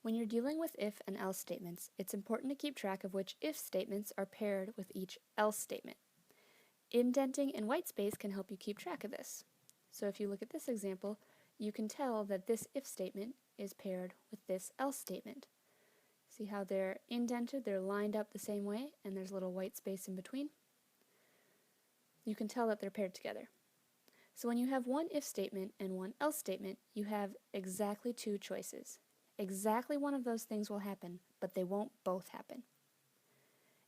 When you're dealing with if and else statements, it's important to keep track of which if statements are paired with each else statement. Indenting in whitespace can help you keep track of this. So if you look at this example, you can tell that this if statement is paired with this else statement. See how they're indented, they're lined up the same way, and there's a little white space in between? You can tell that they're paired together. So when you have one if statement and one else statement, you have exactly two choices. Exactly one of those things will happen, but they won't both happen.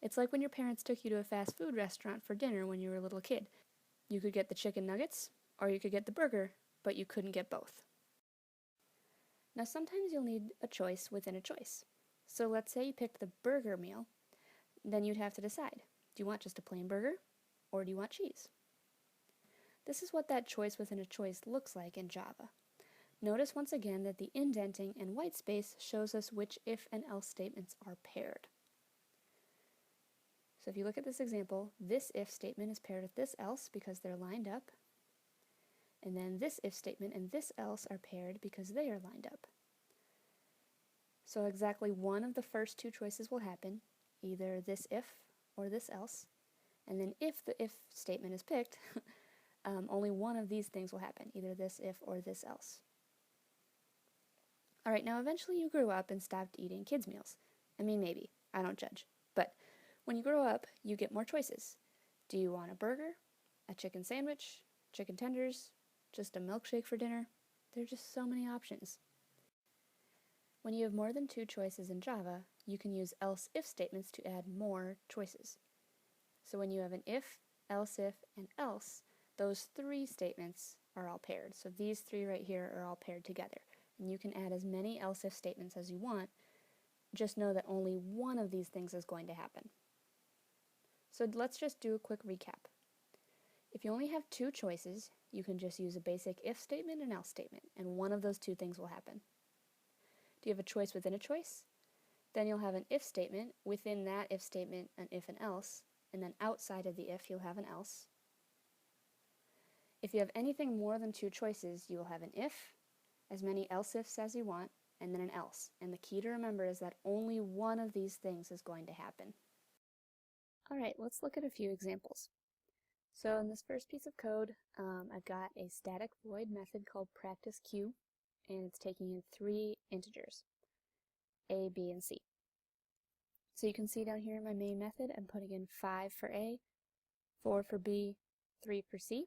It's like when your parents took you to a fast food restaurant for dinner when you were a little kid. You could get the chicken nuggets, or you could get the burger, but you couldn't get both. Now sometimes you'll need a choice within a choice. So let's say you picked the burger meal, then you'd have to decide, do you want just a plain burger, or do you want cheese? This is what that choice within a choice looks like in Java. Notice once again that the indenting and whitespace shows us which if and else statements are paired. So if you look at this example, this if statement is paired with this else because they're lined up, and then this if statement and this else are paired because they are lined up. So exactly one of the first two choices will happen, either this if or this else, and then if the if statement is picked, only one of these things will happen, either this if or this else. Alright, now eventually you grew up and stopped eating kids' meals. I mean, maybe. I don't judge. But when you grow up, you get more choices. Do you want a burger? A chicken sandwich? Chicken tenders? Just a milkshake for dinner? There are just so many options. When you have more than two choices in Java, you can use else-if statements to add more choices. So when you have an if, else if, and else, those three statements are all paired. So these three right here are all paired together. And you can add as many else-if statements as you want. Just know that only one of these things is going to happen. So let's just do a quick recap. If you only have two choices, you can just use a basic if statement and else statement, and one of those two things will happen. Do you have a choice within a choice? Then you'll have an if statement, within that if statement an if and else, and then outside of the if you'll have an else. If you have anything more than two choices, you will have an if, as many else-ifs as you want, and then an else. And the key to remember is that only one of these things is going to happen. Alright, let's look at a few examples. So in this first piece of code, I've got a static void method called practiceQ, and it's taking in three integers, a, b, and c. So you can see down here in my main method, I'm putting in 5 for a, 4 for b, 3 for c.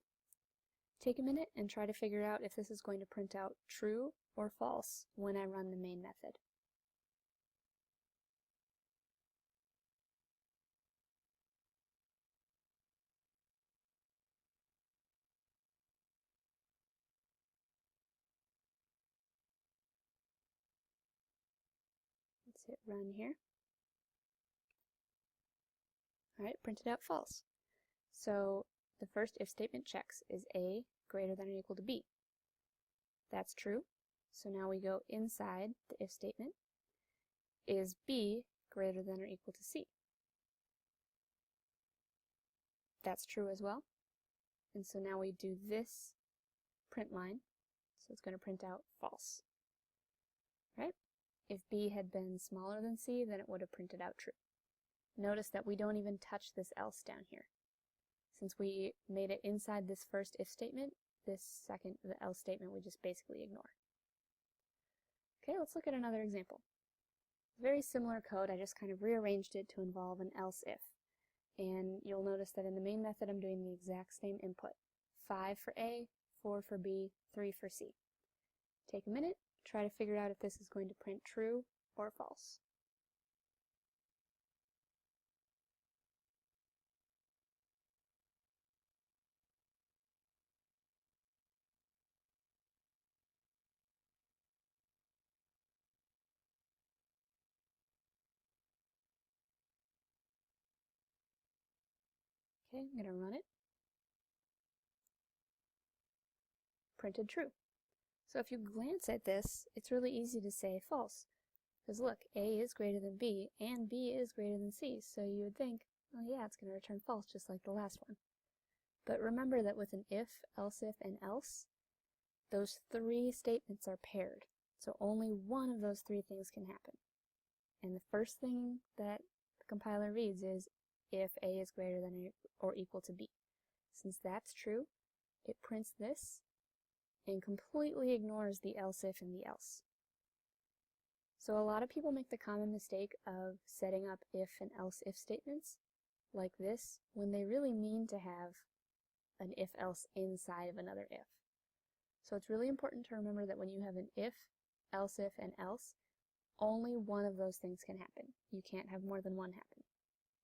Take a minute and try to figure out if this is going to print out true or false when I run the main method. Let's hit run here. Alright, printed out false. So the first if statement checks, is a greater than or equal to b? That's true. So now we go inside the if statement. Is b greater than or equal to c? That's true as well. And so now we do this print line. So it's going to print out false. Right? If b had been smaller than c, then it would have printed out true. Notice that we don't even touch this else down here. Since we made it inside this first if statement, this second, the else statement, we just basically ignore. Okay, let's look at another example. Very similar code, I just kind of rearranged it to involve an else if. And you'll notice that in the main method I'm doing the exact same input. 5 for a, 4 for b, 3 for c. Take a minute, try to figure out if this is going to print true or false. Okay, I'm going to run it. Printed true. So if you glance at this, it's really easy to say false. Because look, a is greater than b, and b is greater than c, so you would think, oh yeah, it's going to return false just like the last one. But remember that with an if, else if, and else, those three statements are paired. So only one of those three things can happen. And the first thing that the compiler reads is if A is greater than or equal to B. Since that's true, it prints this and completely ignores the else if and the else. So a lot of people make the common mistake of setting up if and else if statements like this when they really mean to have an if else inside of another if. So it's really important to remember that when you have an if, else if, and else, only one of those things can happen. You can't have more than one happen.